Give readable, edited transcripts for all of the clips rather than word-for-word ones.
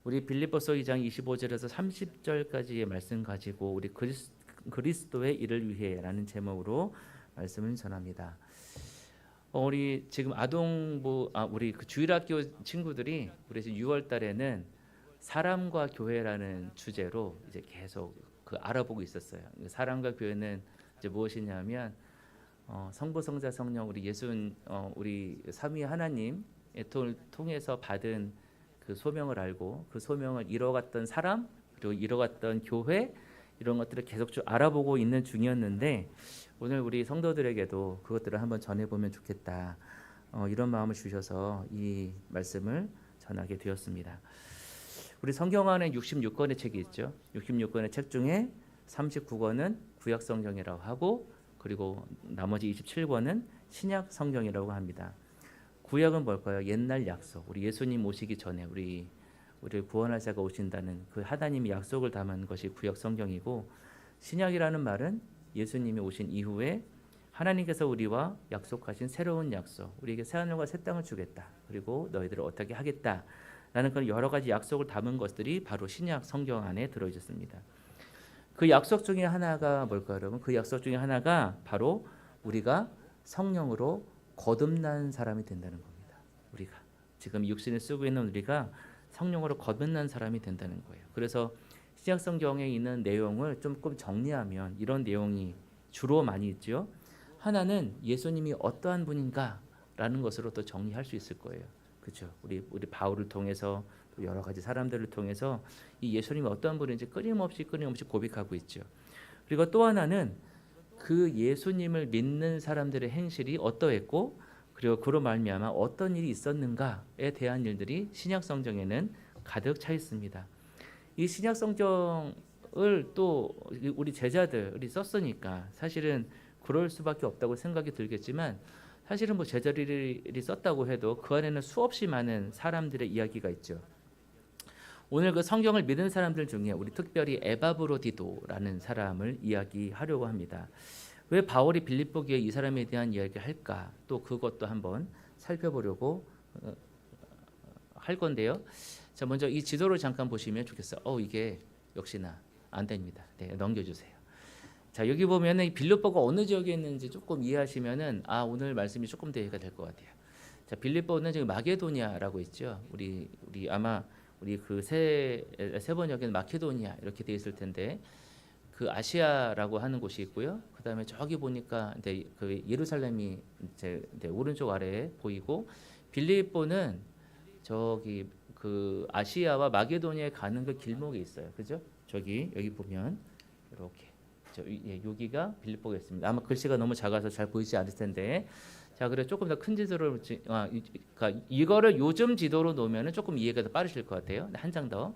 우리 빌립보서 2장 25절에서 30절까지의 말씀 가지고 우리 그리스도의 일을 위해라는 제목으로 말씀을 전합니다. 우리 지금 우리 그 주일학교 친구들이 우리 지금 6월 달에는 사람과 교회라는 주제로 이제 계속 알아보고 있었어요. 사람과 교회는 이제 무엇이냐면 성부, 성자, 성령 우리 우리 삼위 하나님의 통해서 받은 그 소명을 알고 그 소명을 이뤄갔던 사람 그리고 이뤄갔던 교회 이런 것들을 계속 쭉 알아보고 있는 중이었는데 오늘 우리 성도들에게도 그것들을 한번 전해보면 좋겠다 이런 마음을 주셔서 이 말씀을 전하게 되었습니다. 우리 성경 안에 66권의 책이 있죠. 66권의 책 중에 39권은 구약 성경이라고 하고 그리고 나머지 27권은 신약 성경이라고 합니다. 구약은 뭘까요? 옛날 약속. 우리 예수님 오시기 전에 우리 구원할 자가 오신다는 그 하나님의 약속을 담은 것이 구약 성경이고, 신약이라는 말은 예수님이 오신 이후에 하나님께서 우리와 약속하신 새로운 약속, 우리에게 새 하늘과 새 땅을 주겠다, 그리고 너희들을 어떻게 하겠다라는 그런 여러 가지 약속을 담은 것들이 바로 신약 성경 안에 들어 있었습니다. 그 약속 중에 하나가 뭘까요, 여러분? 그 약속 중에 하나가 바로 우리가 성령으로 거듭난 사람이 된다는 겁니다. 우리가 지금 육신을 쓰고 있는 우리가 성령으로 거듭난 사람이 된다는 거예요. 그래서 신약 성경에 있는 내용을 조금 정리하면 이런 내용이 주로 많이 있죠. 하나는 예수님이 어떠한 분인가라는 것으로 또 정리할 수 있을 거예요. 그렇죠? 우리 바울을 통해서 또 여러 가지 사람들을 통해서 이 예수님이 어떠한 분인지 끊임없이 고백하고 있죠. 그리고 또 하나는 그 예수님을 믿는 사람들의 행실이 어떠했고 그리고 그로 말미암아 어떤 일이 있었는가에 대한 일들이 신약 성경에는 가득 차 있습니다. 이 신약 성경을 또 우리 제자들이 썼으니까 사실은 그럴 수밖에 없다고 생각이 들겠지만, 사실은 뭐 제자들이 썼다고 해도 그 안에는 수없이 많은 사람들의 이야기가 있죠. 오늘 그 성경을 믿는 사람들 중에 우리 특별히 에바브로디도라는 사람을 이야기하려고 합니다. 왜 바울이 빌립보 교회에 이 사람에 대한 이야기를 할까? 또 그것도 한번 살펴보려고 할 건데요. 자, 먼저 이 지도를 잠깐 보시면 좋겠어요. 이게 역시나 안 됩니다. 네, 넘겨주세요. 자, 여기 보면은 이 빌립보가 어느 지역에 있는지 조금 이해하시면은 오늘 말씀이 조금 더 이해가 될 것 같아요. 자, 빌립보는 지금 마게도니아라고 있죠. 우리 아마 우리 그 세 번역에는 마케도니아 이렇게 돼 있을 텐데 그 아시아라고 하는 곳이 있고요. 그다음에 저기 보니까 이제 그 예루살렘이 이제 오른쪽 아래에 보이고, 빌립보는 저기 그 아시아와 마게도니아에 가는 그 길목에 있어요. 그죠? 여기 보면 이렇게 여기가 빌립보가 있습니다. 아마 글씨가 너무 작아서 잘 보이지 않을 텐데, 자, 그래 조금 더 큰 지도를 그러니까 이거를 요즘 지도로 놓으면 조금 이해가 더 빠르실 것 같아요. 한 장 더.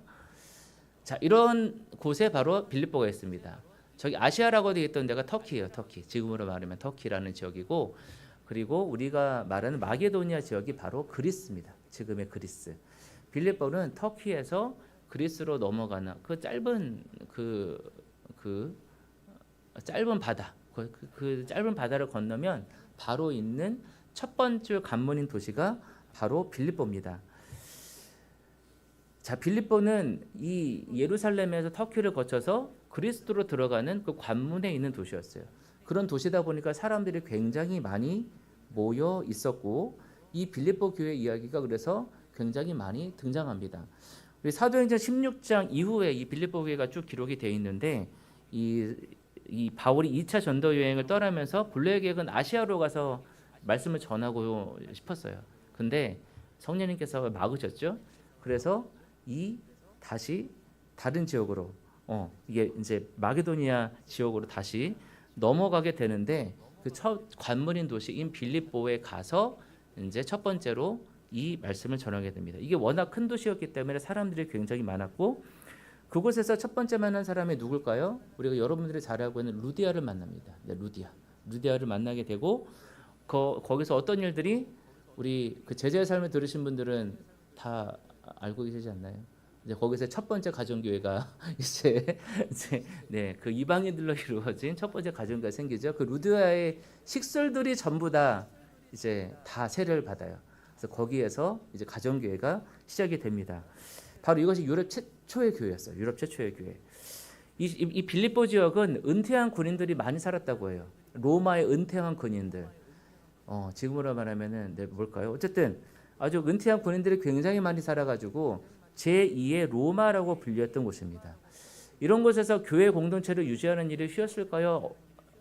자, 이런 곳에 바로 빌립보가 있습니다. 저기 아시아라고 되어 있던 데가 터키예요. 터키. 지금으로 말하면 터키라는 지역이고, 그리고 우리가 말하는 마게도니아 지역이 바로 그리스입니다. 지금의 그리스. 빌립보는 터키에서 그리스로 넘어가는 그 짧은 짧은 바다, 그 짧은 바다를 건너면 바로 있는 첫 번째 관문인 도시가 바로 빌립보입니다. 자, 빌립보는 이 예루살렘에서 터키를 거쳐서 그리스도로 들어가는 그 관문에 있는 도시였어요. 그런 도시다 보니까 사람들이 굉장히 많이 모여 있었고, 이 빌립보 교회 이야기가 그래서 굉장히 많이 등장합니다. 우리 사도행전 16장 이후에 이 빌립보 교회가 쭉 기록이 되어 있는데, 이 바울이 2차 전도 여행을 떠나면서 본래 계획은 아시아로 가서 말씀을 전하고 싶었어요. 근데 성령님께서 막으셨죠. 그래서 다시 다른 지역으로 이게 이제 마게도니아 지역으로 다시 넘어가게 되는데, 그 첫 관문인 도시인 빌립보에 가서 이제 첫 번째로 이 말씀을 전하게 됩니다. 이게 워낙 큰 도시였기 때문에 사람들이 굉장히 많았고, 그곳에서 첫 번째 만난 사람이 누굴까요? 우리가 여러분들이 잘 알고 있는 루디아를 만납니다. 네, 루디아를 만나게 되고, 거기서 어떤 일들이 우리 그 제자의 삶을 들으신 분들은 다 알고 계시지 않나요? 이제 거기서 첫 번째 가정교회가 이제 그 이방인들로 이루어진 첫 번째 가정교회가 생기죠. 그 루디아의 식솔들이 전부 다 이제 다 세례를 받아요. 그래서 거기에서 이제 가정교회가 시작이 됩니다. 바로 이것이 유럽 최초의 교회였어요. 유럽 최초의 교회. 이 빌립보 지역은 은퇴한 군인들이 많이 살았다고 해요. 로마의 은퇴한 군인들. 지금으로 말하면은 뭘까요? 어쨌든 아주 은퇴한 군인들이 굉장히 많이 살아가지고 제2의 로마라고 불렸던 곳입니다. 이런 곳에서 교회 공동체를 유지하는 일이 쉬웠을까요?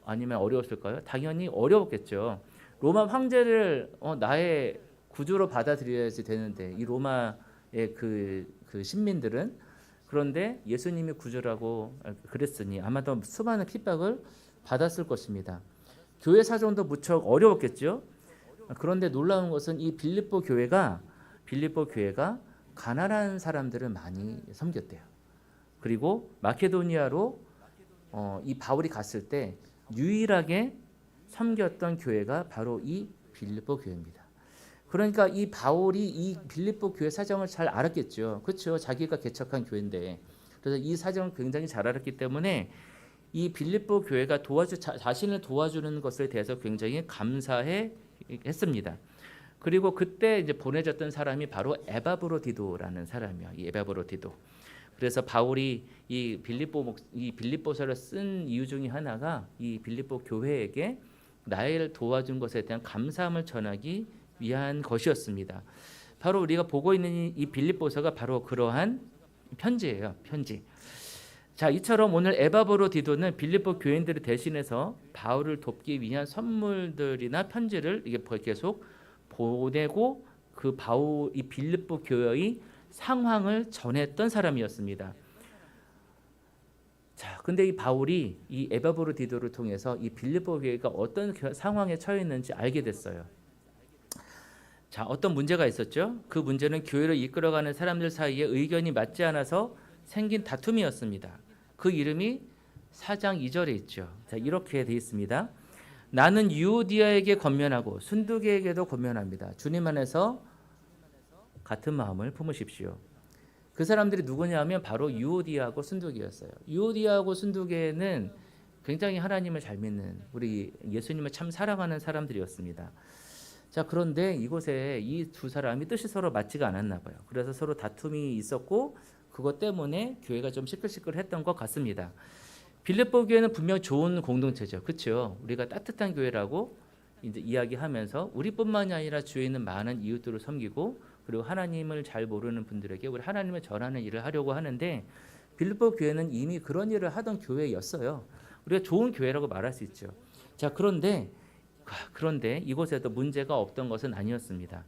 아니면 어려웠을까요? 당연히 어려웠겠죠. 로마 황제를 나의 구주로 받아들여야지 되는데 이 로마의 그 신민들은 그런데 예수님이 구주라고 그랬으니 아마도 수많은 핍박을 받았을 것입니다. 교회 사정도 무척 어려웠겠죠. 그런데 놀라운 것은 이 빌립보 교회가 가난한 사람들을 많이 섬겼대요. 그리고 마케도니아로 이 바울이 갔을 때 유일하게 섬겼던 교회가 바로 이 빌립보 교회입니다. 그러니까 이 바울이 이 빌립보 교회 사정을 잘 알았겠죠. 그렇죠. 자기가 개척한 교회인데. 그래서 이 사정을 굉장히 잘 알았기 때문에 이 빌립보 교회가 자신을 도와주는 것에 대해서 굉장히 감사했습니다. 그리고 그때 이제 보내졌던 사람이 바로 에바브로디도라는 사람이야. 이 에바브로디도. 그래서 바울이 이 빌립보서를 쓴 이유 중에 하나가 이 빌립보 교회에게 나를 도와준 것에 대한 감사함을 전하기 위한 것이었습니다. 바로 우리가 보고 있는 이 빌립보서가 바로 그러한 편지예요. 편지. 자, 이처럼 오늘 에바브로디도는 빌립보 교인들을 대신해서 바울을 돕기 위한 선물들이나 편지를 이게 계속 보내고 이 빌립보 교회의 상황을 전했던 사람이었습니다. 자, 근데 이 바울이 이 에바브로디도를 통해서 이 빌립보 교회가 어떤 상황에 처해 있는지 알게 됐어요. 자, 어떤 문제가 있었죠? 그 문제는 교회를 이끌어가는 사람들 사이에 의견이 맞지 않아서 생긴 다툼이었습니다. 그 이름이 4장 2절에 있죠. 자, 이렇게 되어 있습니다. 나는 유오디아에게 권면하고 순두계에게도 권면합니다. 주님 안에서 같은 마음을 품으십시오. 그 사람들이 누구냐면 바로 유오디아하고 순두계였어요. 유오디아하고 순두계는 굉장히 하나님을 잘 믿는 우리 예수님을 참 사랑하는 사람들이었습니다. 자, 그런데 이곳에 이 두 사람이 뜻이 서로 맞지가 않았나 봐요. 그래서 서로 다툼이 있었고 그것 때문에 교회가 좀 시끌시끌했던 것 같습니다. 빌립보 교회는 분명 좋은 공동체죠. 그렇죠? 우리가 따뜻한 교회라고 이제 이야기하면서 우리뿐만이 아니라 주위에 있는 많은 이웃들을 섬기고 그리고 하나님을 잘 모르는 분들에게 우리 하나님을 전하는 일을 하려고 하는데 빌립보 교회는 이미 그런 일을 하던 교회였어요. 우리가 좋은 교회라고 말할 수 있죠. 자, 그런데 이곳에도 문제가 없던 것은 아니었습니다.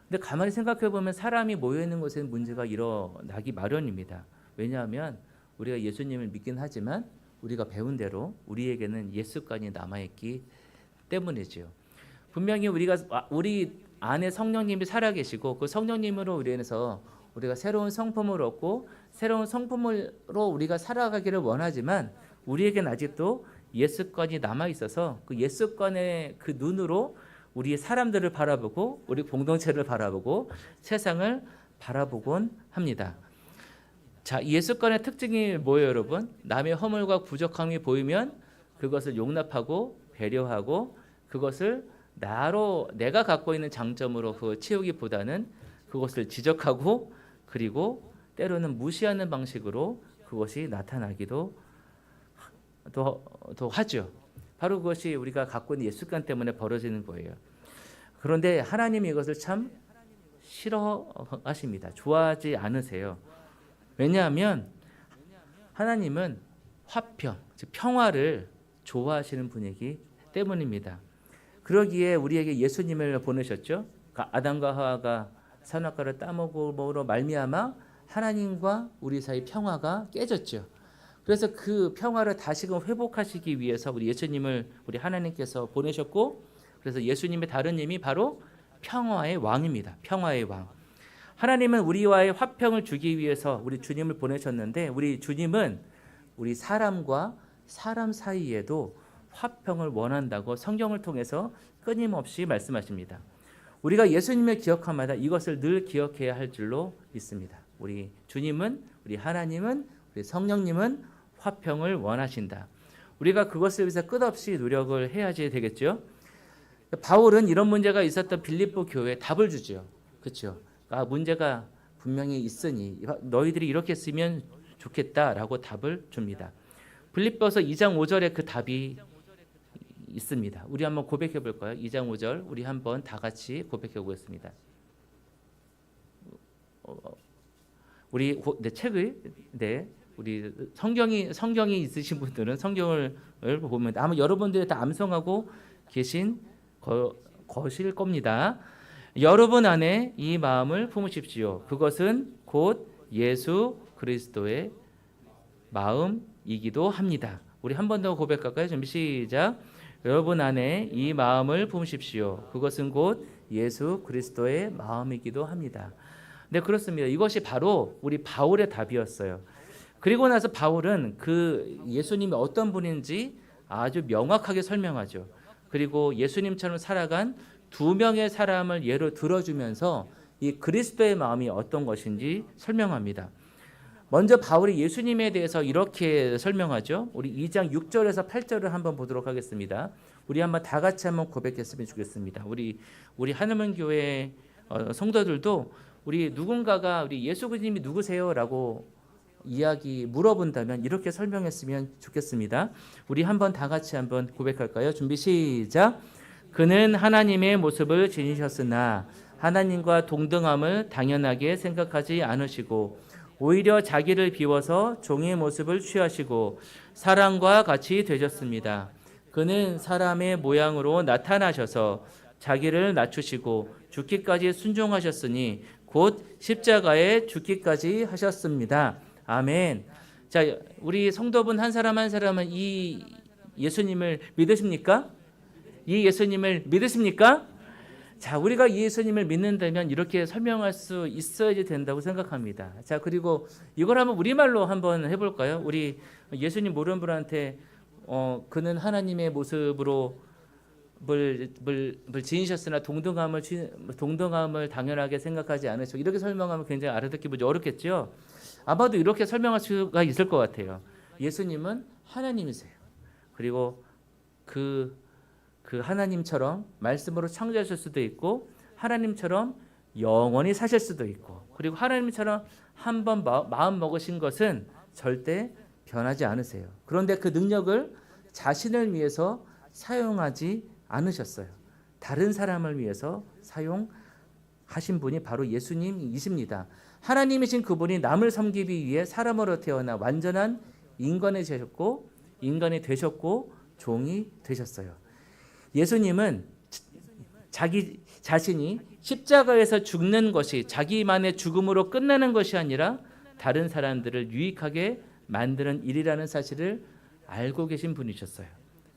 근데 가만히 생각해 보면 사람이 모여 있는 곳에는 문제가 일어나기 마련입니다. 왜냐하면 우리가 예수님을 믿긴 하지만 우리가 배운 대로 우리에게는 옛습관이 남아있기 때문이지요. 분명히 우리 안에 성령님이 살아계시고 그 성령님으로 인해서 우리가 새로운 성품을 얻고 새로운 성품으로 우리가 살아가기를 원하지만 우리에겐 아직도 옛습관이 남아있어서 그 옛습관의 그 눈으로 우리 사람들을 바라보고 우리 공동체를 바라보고 세상을 바라보곤 합니다. 자, 옛습관의 특징이 뭐예요, 여러분? 남의 허물과 부족함이 보이면 그것을 용납하고 배려하고 그것을 내가 갖고 있는 장점으로 그걸 채우기보다는 그것을 지적하고 그리고 때로는 무시하는 방식으로 그것이 나타나기도 더 하죠. 바로 그것이 우리가 갖고 있는 옛습관 때문에 벌어지는 거예요. 그런데 하나님이 이것을 참 싫어하십니다. 좋아하지 않으세요. 왜냐하면 하나님은 화평, 즉 평화를 좋아하시는 분이기 때문입니다. 그러기에 우리에게 예수님을 보내셨죠. 아담과 하와가 선악과를 따먹음으로 말미암아 하나님과 우리 사이 평화가 깨졌죠. 그래서 그 평화를 다시금 회복하시기 위해서 우리 하나님께서 보내셨고, 그래서 예수님의 다른 이름이 바로 평화의 왕입니다. 평화의 왕. 하나님은 우리와의 화평을 주기 위해서 우리 주님을 보내셨는데, 우리 주님은 우리 사람과 사람 사이에도 화평을 원한다고 성경을 통해서 끊임없이 말씀하십니다. 우리가 예수님을 기억함마다 이것을 늘 기억해야 할 줄로 믿습니다. 우리 주님은, 우리 하나님은, 우리 성령님은 화평을 원하신다. 우리가 그것을 위해서 끝없이 노력을 해야지 되겠죠. 바울은 이런 문제가 있었던 빌립보 교회에 답을 주죠. 그렇죠? 문제가 분명히 있으니 너희들이 이렇게 쓰면 좋겠다라고 답을 줍니다. 빌립보서 2장 5절에 그 답이 있습니다. 우리 한번 고백해 볼까요? 2장 5절 우리 한번 다 같이 고백해 보겠습니다. 우리 책을 우리 성경이 있으신 분들은 성경을 보면 아마 여러분들이 다 암송하고 계신 것일 겁니다. 여러분 안에 이 마음을 품으십시오. 그것은 곧 예수 그리스도의 마음이기도 합니다. 우리 한 번 더 고백할까요? 준비 시작. 여러분 안에 이 마음을 품으십시오. 그것은 곧 예수 그리스도의 마음이기도 합니다. 네, 그렇습니다. 이것이 바로 우리 바울의 답이었어요. 그리고 나서 바울은 그 예수님이 어떤 분인지 아주 명확하게 설명하죠. 그리고 예수님처럼 살아간 두 명의 사람을 예로 들어주면서 이 그리스도의 마음이 어떤 것인지 설명합니다. 먼저 바울이 예수님에 대해서 이렇게 설명하죠. 우리 2장 6절에서 8절을 한번 보도록 하겠습니다. 우리 한번 다 같이 한번 고백했으면 좋겠습니다. 우리 하늘문 교회 성도들도 우리 누군가가 우리 예수 그리스도님이 누구세요라고 이야기 물어본다면 이렇게 설명했으면 좋겠습니다. 우리 한번 다 같이 한번 고백할까요? 준비 시작. 그는 하나님의 모습을 지니셨으나 하나님과 동등함을 당연하게 생각하지 않으시고 오히려 자기를 비워서 종의 모습을 취하시고 사람과 같이 되셨습니다. 그는 사람의 모양으로 나타나셔서 자기를 낮추시고 죽기까지 순종하셨으니 곧 십자가에 죽기까지 하셨습니다. 아멘. 자, 우리 성도분 한 사람 한 사람은 이 예수님을 믿으십니까? 이 예수님을 믿으십니까? 자, 우리가 이 예수님을 믿는다면 이렇게 설명할 수 있어야지 된다고 생각합니다. 자, 그리고 이걸 한번 우리말로 한번 해볼까요? 우리 예수님 모르는 분한테 그는 하나님의 모습으로 지니셨으나 동등함을 당연하게 생각하지 않으시고 이렇게 설명하면 굉장히 알아듣기 보기 어렵겠죠. 아마도 이렇게 설명할 수가 있을 것 같아요. 예수님은 하나님이세요. 그리고 그 하나님처럼 말씀으로 창조하실 수도 있고 하나님처럼 영원히 사실 수도 있고 그리고 하나님처럼 한번 마음 먹으신 것은 절대 변하지 않으세요. 그런데 그 능력을 자신을 위해서 사용하지 않으셨어요. 다른 사람을 위해서 사용하신 분이 바로 예수님이십니다. 하나님이신 그분이 남을 섬기기 위해 사람으로 태어나 완전한 인간이 되셨고 종이 되셨어요. 예수님은 자기 자신이 십자가에서 죽는 것이 자기만의 죽음으로 끝나는 것이 아니라 다른 사람들을 유익하게 만드는 일이라는 사실을 알고 계신 분이셨어요.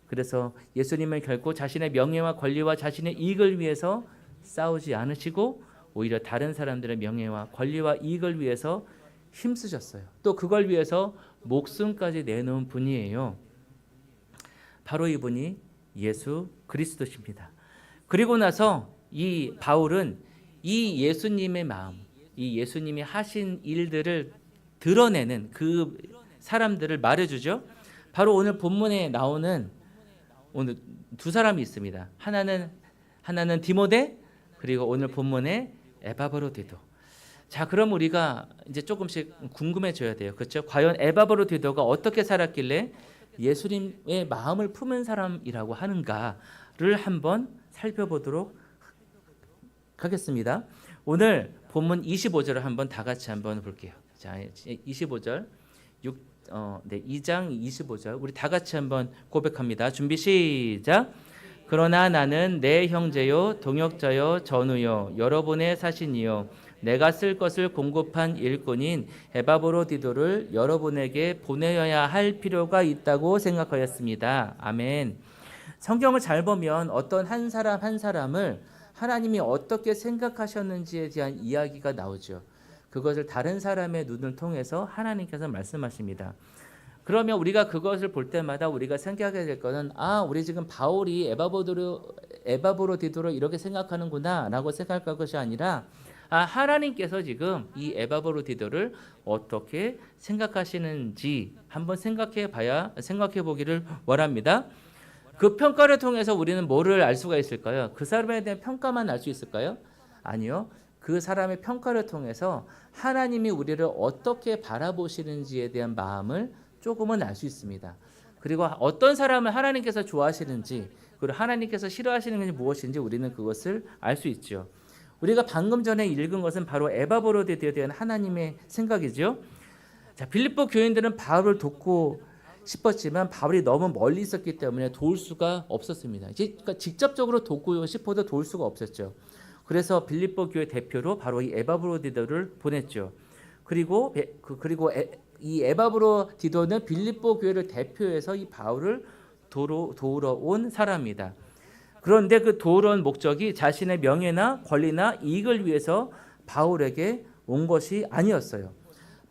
그래서 예수님은 결코 자신의 명예와 권리와 자신의 이익을 위해서 싸우지 않으시고 오히려 다른 사람들의 명예와 권리와 이익을 위해서 힘쓰셨어요. 또 그걸 위해서 목숨까지 내놓은 분이에요. 바로 이분이 예수 그리스도십니다. 그리고 나서 이 바울은 이 예수님의 마음, 이 예수님이 하신 일들을 드러내는 그 사람들을 말해주죠. 바로 오늘 본문에 나오는 오늘 두 사람이 있습니다. 하나는 디모데 그리고 오늘 본문에 에바브로디도. 자, 그럼 우리가 이제 조금씩 궁금해져야 돼요. 그렇죠? 과연 에바브로디도가 어떻게 살았길래 예수님의 마음을 품은 사람이라고 하는가를 한번 살펴보도록 하겠습니다. 오늘 본문 25절을 한번 다 같이 한번 볼게요. 자, 25절 2장 25절 우리 다 같이 한번 고백합니다. 준비 시작. 그러나 나는 내 형제요 동역자요 전우요 여러분의 사신이요 내가 쓸 것을 공급한 일꾼인 에바브로디도를 여러분에게 보내야 할 필요가 있다고 생각하였습니다. 아멘. 성경을 잘 보면 어떤 한 사람 한 사람을 하나님이 어떻게 생각하셨는지에 대한 이야기가 나오죠. 그것을 다른 사람의 눈을 통해서 하나님께서 말씀하십니다. 그러면 우리가 그것을 볼 때마다 우리가 생각해야 될 것은 우리 지금 바울이 에바브로디도를 이렇게 생각하는구나 라고 생각할 것이 아니라 하나님께서 지금 이 에바브로디도를 어떻게 생각하시는지 한번 생각해 보기를 원합니다. 그 평가를 통해서 우리는 뭐를 알 수가 있을까요? 그 사람에 대한 평가만 알 수 있을까요? 아니요. 그 사람의 평가를 통해서 하나님이 우리를 어떻게 바라보시는지에 대한 마음을 조금은 알 수 있습니다. 그리고 어떤 사람을 하나님께서 좋아하시는지 그리고 하나님께서 싫어하시는 것이 무엇인지 우리는 그것을 알 수 있죠. 우리가 방금 전에 읽은 것은 바로 에바브로디도에 대한 하나님의 생각이죠. 자, 빌립보 교인들은 바울을 돕고 싶었지만 바울이 너무 멀리 있었기 때문에 도울 수가 없었습니다. 그러니까 직접적으로 돕고 싶어도 도울 수가 없었죠. 그래서 빌립보 교회 대표로 바로 이 에바브로디도를 보냈죠. 그리고 이 에바브로디도는 빌립보 교회를 대표해서 이 바울을 도우러 온 사람입니다. 그런데 그 도우러 온 목적이 자신의 명예나 권리나 이익을 위해서 바울에게 온 것이 아니었어요.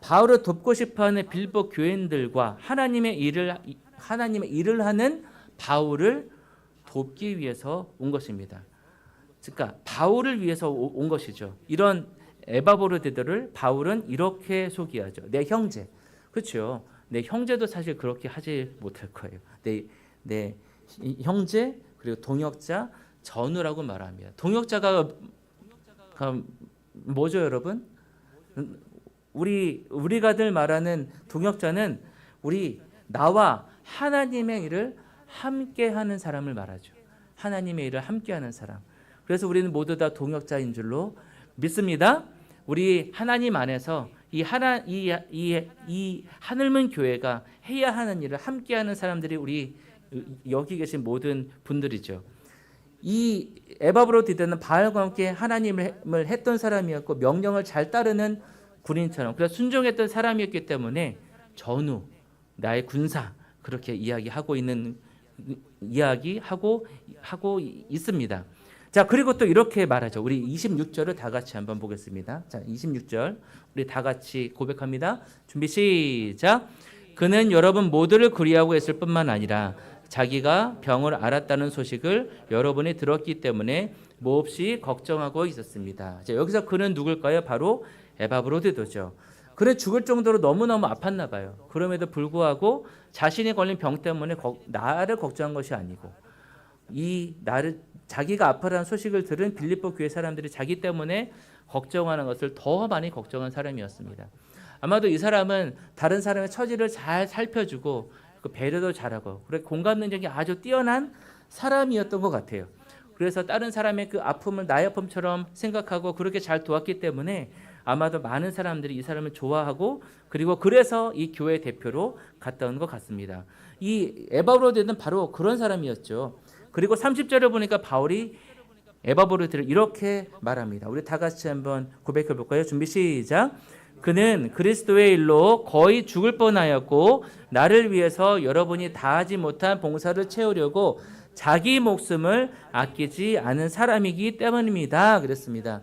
바울을 돕고 싶어하는 빌립보 교인들과 하나님의 일을 하는 바울을 돕기 위해서 온 것입니다. 그러니까 바울을 위해서 온 것이죠. 이런 에바브로디도를 바울은 이렇게 소개하죠. 내 형제. 그렇죠. 내 형제도 사실 그렇게 하지 못할 거예요. 내 형제 그리고 동역자 전우라고 말합니다. 동역자가 뭐죠, 여러분? 우리가들 말하는 동역자는 나와 하나님의 일을 함께하는 사람을 말하죠. 하나님의 일을 함께하는 사람. 그래서 우리는 모두 다 동역자인 줄로 믿습니다. 우리 하나님 안에서 이 하늘문 교회가 해야 하는 일을 함께하는 사람들이 우리 여기 계신 모든 분들이죠. 이 에바브로디도는 바알과 함께 하나님을 했던 사람이었고 명령을 잘 따르는 군인처럼 그래서 순종했던 사람이었기 때문에 전우, 나의 군사 그렇게 이야기하고 있습니다. 자, 그리고 또 이렇게 말하죠. 우리 26절을 다 같이 한번 보겠습니다. 자, 26절 우리 다 같이 고백합니다. 준비 시작. 그는 여러분 모두를 그리하고 있을 뿐만 아니라 자기가 병을 앓았다는 소식을 여러분이 들었기 때문에 몹시 걱정하고 있었습니다. 자, 여기서 그는 누굴까요? 바로 에바브로디도죠. 그는 죽을 정도로 너무너무 아팠나 봐요. 그럼에도 불구하고 자신이 걸린 병 때문에 나를 걱정한 것이 아니고 자기가 아파라는 소식을 들은 빌립보 교회 사람들이 자기 때문에 걱정하는 것을 더 많이 걱정한 사람이었습니다. 아마도 이 사람은 다른 사람의 처지를 잘 살펴주고 배려도 잘하고 그래 공감 능력이 아주 뛰어난 사람이었던 것 같아요. 그래서 다른 사람의 그 아픔을 나의 아픔처럼 생각하고 그렇게 잘 도왔기 때문에 아마도 많은 사람들이 이 사람을 좋아하고 그리고 그래서 이 교회 대표로 갔다 온 것 같습니다. 이 에바브로디도는 바로 그런 사람이었죠. 그리고 30절을 보니까 바울이 에바브로디도를 이렇게 말합니다. 우리 다 같이 한번 고백해 볼까요? 준비 시작. 그는 그리스도의 일로 거의 죽을 뻔하였고 나를 위해서 여러분이 다하지 못한 봉사를 채우려고 자기 목숨을 아끼지 않은 사람이기 때문입니다. 그랬습니다.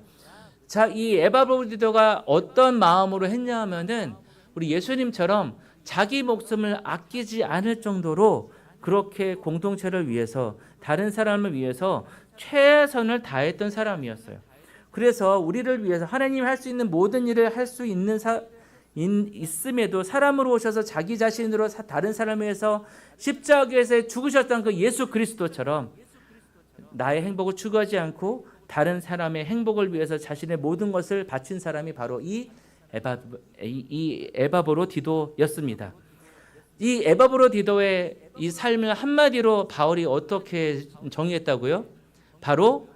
자, 이 에바브로디도가 어떤 마음으로 했냐 하면은 우리 예수님처럼 자기 목숨을 아끼지 않을 정도로 그렇게 공동체를 위해서 다른 사람을 위해서 최선을 다했던 사람이었어요. 그래서 우리를 위해서 하나님이 할 수 있는 모든 일을 할 수 있음에도 사람으로 오셔서 자기 자신으로 다른 사람을 위해서 십자가에서 죽으셨던 그 예수 그리스도처럼 나의 행복을 추구하지 않고 다른 사람의 행복을 위해서 자신의 모든 것을 바친 사람이 바로 이 에바브로디도였습니다. 이 에바브로디도의 이 삶을 한마디로 바울이 어떻게 정의했다고요? 바로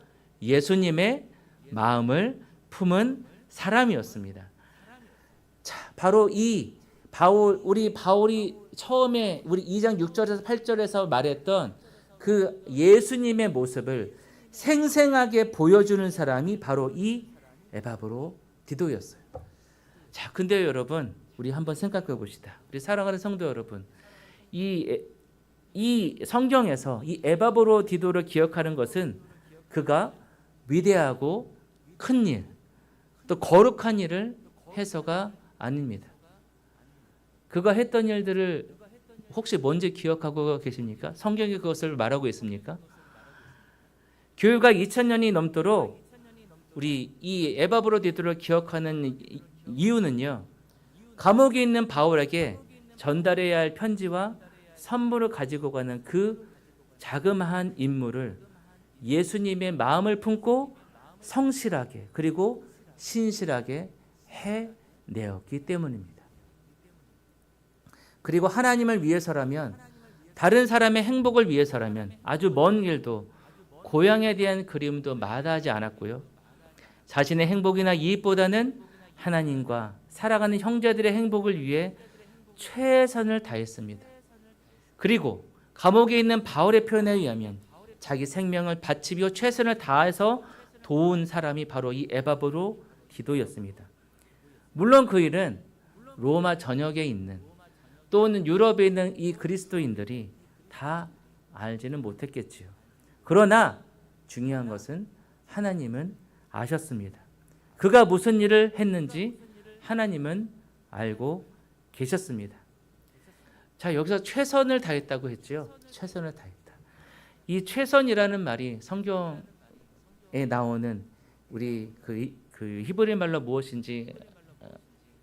예수님의 마음을 품은 사람이었습니다. 자, 바로 우리 바울이 처음에 우리 2장 6절에서 8절에서 말했던 그 예수님의 모습을 생생하게 보여주는 사람이 바로 이 에바브로디도였어요. 자, 근데 여러분, 우리 한번 생각해 봅시다. 우리 사랑하는 성도 여러분, 이 성경에서 이 에바브로디도를 기억하는 것은 그가 위대하고 큰 일, 또 거룩한 일을 해서가 아닙니다. 그가 했던 일들을 혹시 뭔지 기억하고 계십니까? 성경이 그것을 말하고 있습니까? 교회가 2000년이 넘도록 우리 이 에바브로디도를 기억하는 이유는요. 감옥에 있는 바울에게 전달해야 할 편지와 선물을 가지고 가는 그 자그마한 임무를 예수님의 마음을 품고 성실하게 그리고 신실하게 해내었기 때문입니다. 그리고 하나님을 위해서라면, 다른 사람의 행복을 위해서라면 아주 먼 길도, 고향에 대한 그리움도 마다하지 않았고요. 자신의 행복이나 이익보다는 하나님과 살아가는 형제들의 행복을 위해 최선을 다했습니다. 그리고 감옥에 있는 바울의 표현에 의하면 자기 생명을 바치며 최선을 다해서 도운 사람이 바로 이 에바브로 디도였습니다. 물론 그 일은 로마 전역에 있는, 또는 유럽에 있는 이 그리스도인들이 다 알지는 못했겠지요. 그러나 중요한 것은 하나님은 아셨습니다. 그가 무슨 일을 했는지 하나님은 알고 계셨습니다. 자, 여기서 최선을 다했다고 했죠. 최선을 다했다. 이 최선이라는 말이 성경에 나오는 우리 그 히브리 말로 무엇인지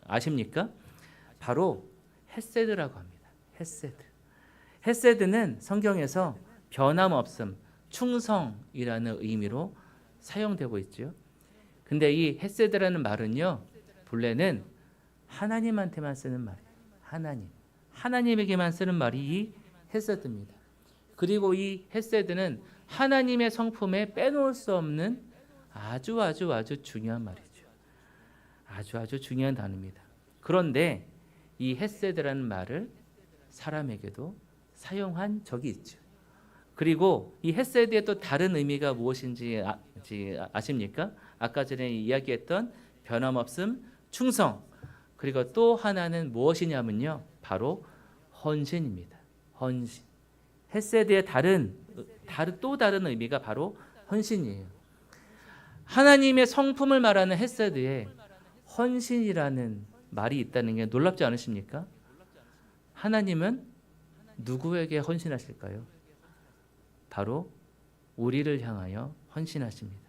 아십니까? 바로 헤세드라고 합니다. 헤세드. 헤세드는 성경에서 변함없음, 충성이라는 의미로 사용되고 있죠. 근데 이 헤세드라는 말은요, 본래는 하나님한테만 쓰는 말이에요. 하나님에게만 쓰는 말이 이 헤세드입니다. 그리고 이 헤세드는 하나님의 성품에 빼놓을 수 없는 아주 중요한 말이죠. 아주 중요한 단어입니다. 그런데 이 헤세드라는 말을 사람에게도 사용한 적이 있죠. 그리고 이 헤세드의 또 다른 의미가 무엇인지 아십니까? 아까 전에 이야기했던 변함없음, 충성, 그리고 또 하나는 무엇이냐면요, 바로 헌신입니다. 헌신. 헤세드의 또 다른 의미가 바로 헌신이에요. 하나님의 성품을 말하는 헤세드에 헌신이라는 말이 있다는 게 놀랍지 않으십니까? 하나님은 누구에게 헌신하실까요? 바로 우리를 향하여 헌신하십니다.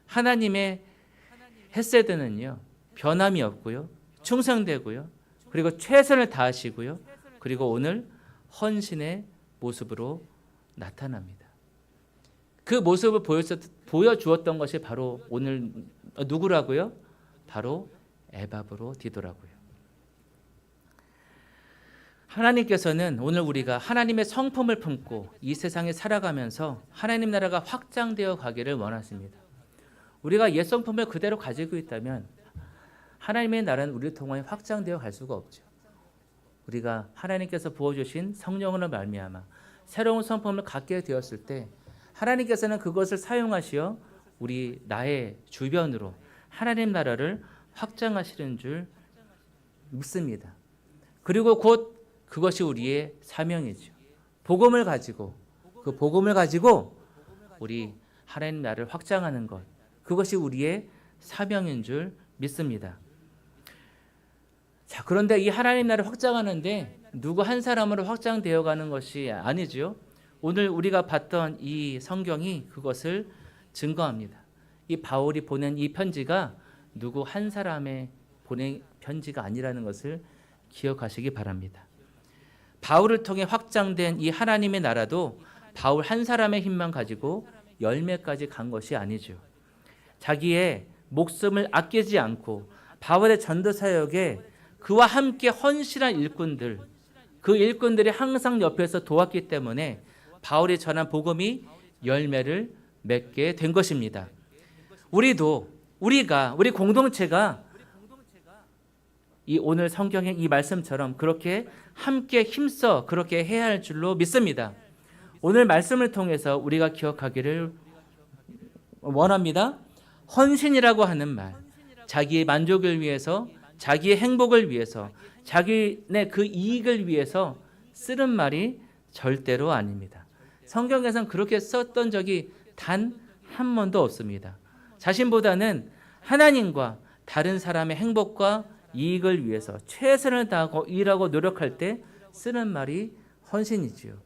하나님의 헤세드는요, 변함이 없고요, 충성되고요, 그리고 최선을 다하시고요, 그리고 오늘 헌신의 모습으로 나타납니다. 그 모습을 보여주었던 것이 바로 오늘 누구라고요? 바로 에바브로 디도라고요. 하나님께서는 오늘 우리가 하나님의 성품을 품고 이 세상에 살아가면서 하나님 나라가 확장되어 가기를 원하십니다. 우리가 옛 성품을 그대로 가지고 있다면 하나님의 나라는 우리를 통하여 확장되어 갈 수가 없죠. 우리가 하나님께서 부어주신 성령으로 말미암아 새로운 성품을 갖게 되었을 때 하나님께서는 그것을 사용하시어 우리 나의 주변으로 하나님 나라를 확장하시는 줄 믿습니다. 그리고 곧 그것이 우리의 사명이죠. 복음을 가지고, 그 복음을 가지고 우리 하나님 나라를 확장하는 것, 그것이 우리의 사명인 줄 믿습니다. 자, 그런데 이 하나님 나라를 확장하는데 누구 한 사람으로 확장되어 가는 것이 아니죠. 오늘 우리가 봤던 이 성경이 그것을 증거합니다. 이 바울이 보낸 이 편지가 누구 한 사람의 보낸 편지가 아니라는 것을 기억하시기 바랍니다. 바울을 통해 확장된 이 하나님의 나라도 바울 한 사람의 힘만 가지고 열매까지 간 것이 아니죠. 자기의 목숨을 아끼지 않고 바울의 전도 사역에 그와 함께 헌신한 일꾼들, 그 일꾼들이 항상 옆에서 도왔기 때문에 바울이 전한 복음이 열매를 맺게 된 것입니다. 우리 공동체가 이 오늘 성경의 이 말씀처럼 그렇게 함께 힘써 그렇게 해야 할 줄로 믿습니다. 오늘 말씀을 통해서 우리가 기억하기를 원합니다. 헌신이라고 하는 말, 자기의 만족을 위해서, 자기의 행복을 위해서, 자기네 그 이익을 위해서 쓰는 말이 절대로 아닙니다. 성경에서는 그렇게 썼던 적이 단 한 번도 없습니다. 자신보다는 하나님과 다른 사람의 행복과 이익을 위해서 최선을 다하고 일하고 노력할 때 쓰는 말이 헌신이지요.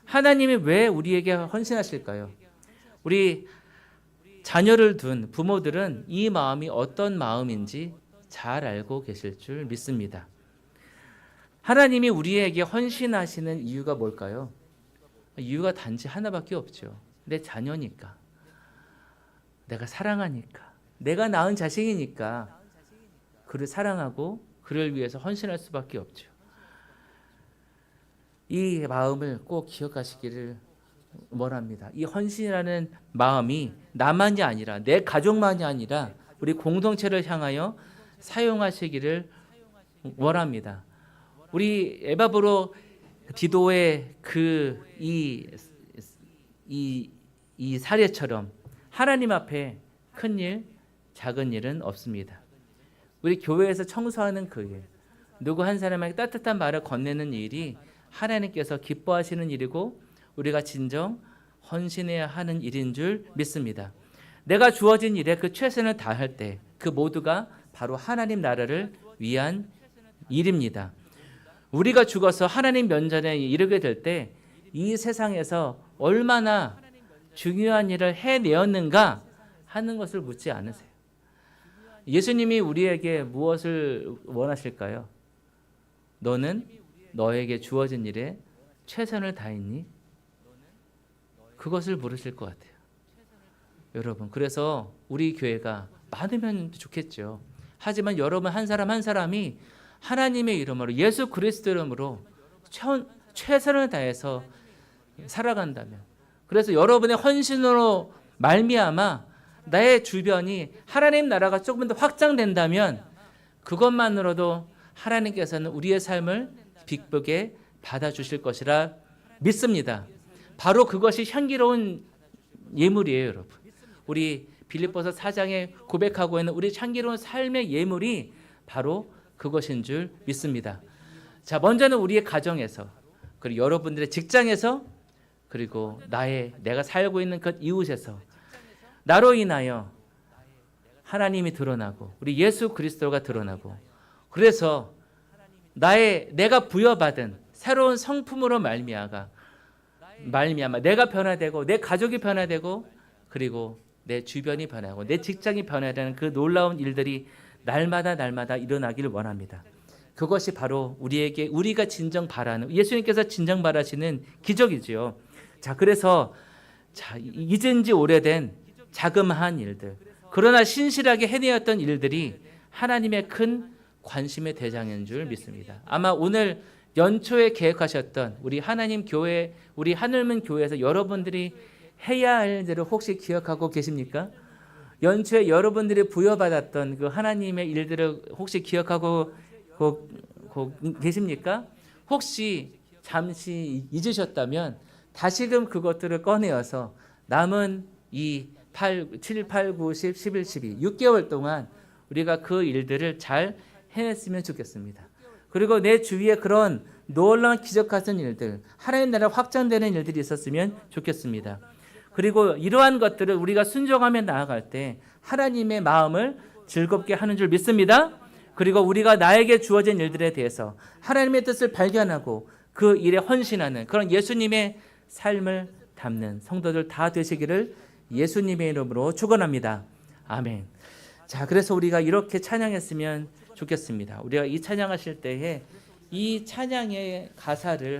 하나님이 왜 우리에게 헌신하실까요? 우리 자녀를 둔 부모들은 이 마음이 어떤 마음인지 잘 알고 계실 줄 믿습니다. 하나님이 우리에게 헌신하시는 이유가 뭘까요? 이유가 단지 하나밖에 없죠. 내 자녀니까. 내가 사랑하니까, 내가 낳은 자식이니까 그를 사랑하고 그를 위해서 헌신할 수밖에 없죠. 이 마음을 꼭 기억하시기를 원합니다. 이 헌신이라는 마음이 나만이 아니라 내 가족만이 아니라 우리 공동체를 향하여 사용하시기를 원합니다. 우리 에바브로 디도의 이 사례처럼 하나님 앞에 큰 일, 작은 일은 없습니다. 우리 교회에서 청소하는 그 일, 누구 한 사람에게 따뜻한 말을 건네는 일이 하나님께서 기뻐하시는 일이고 우리가 진정 헌신해야 하는 일인 줄 믿습니다. 내가 주어진 일에 그 최선을 다할 때 그 모두가 바로 하나님 나라를 위한 일입니다. 우리가 죽어서 하나님 면전에 이르게 될 때 이 세상에서 얼마나 중요한 일을 해내었는가 하는 것을 묻지 않으세요. 예수님이 우리에게 무엇을 원하실까요? 너는 너에게 주어진 일에 최선을 다했니? 그것을 물으실 것 같아요. 여러분, 그래서 우리 교회가 많으면 좋겠죠. 하지만 여러분 한 사람 한 사람이 하나님의 이름으로, 예수 그리스도 이름으로 최선을 다해서 살아간다면, 그래서 여러분의 헌신으로 말미암아 나의 주변이 하나님 나라가 조금 더 확장된다면 그것만으로도 하나님께서는 우리의 삶을 기쁘게 받아주실 것이라 믿습니다. 바로 그것이 향기로운 예물이에요, 여러분. 우리 빌립보서 4장에 고백하고 있는 우리 향기로운 삶의 예물이 바로 그것인 줄 믿습니다. 자, 먼저는 우리의 가정에서, 그리고 여러분들의 직장에서, 그리고 내가 살고 있는 그 이웃에서 나로 인하여 하나님이 드러나고 우리 예수 그리스도가 드러나고, 그래서 내가 부여받은 새로운 성품으로 말미암아 내가 변화되고 내 가족이 변화되고 그리고 내 주변이 변하고 내 직장이 변화되는 그 놀라운 일들이 날마다 일어나기를 원합니다. 그것이 바로 우리가 진정 바라는, 예수님께서 진정 바라시는 기적이지요. 자, 그래서 잊은 지 오래된 자그마한 일들, 그러나 신실하게 해내었던 일들이 하나님의 큰 관심의 대상인 줄 믿습니다. 아마 오늘 연초에 계획하셨던 우리 하나님 교회, 우리 하늘문 교회에서 여러분들이 해야 할 일들을 혹시 기억하고 계십니까? 연초에 여러분들이 부여받았던 그 하나님의 일들을 혹시 기억하고 계십니까? 혹시 잠시 잊으셨다면 다시금 그것들을 꺼내어서 남은 이 7, 8, 9, 10, 11, 12 6개월 동안 우리가 그 일들을 잘 해냈으면 좋겠습니다. 그리고 내 주위에 그런 놀라운 기적 같은 일들, 하나님 나라 확장되는 일들이 있었으면 좋겠습니다. 그리고 이러한 것들을 우리가 순종하며 나아갈 때 하나님의 마음을 즐겁게 하는 줄 믿습니다. 그리고 우리가 나에게 주어진 일들에 대해서 하나님의 뜻을 발견하고 그 일에 헌신하는 그런 예수님의 삶을 담는 성도들 다 되시기를 예수님의 이름으로 축원합니다. 아멘. 자, 그래서 우리가 이렇게 찬양했으면 좋겠습니다. 우리가 이 찬양하실 때에 이 찬양의 가사를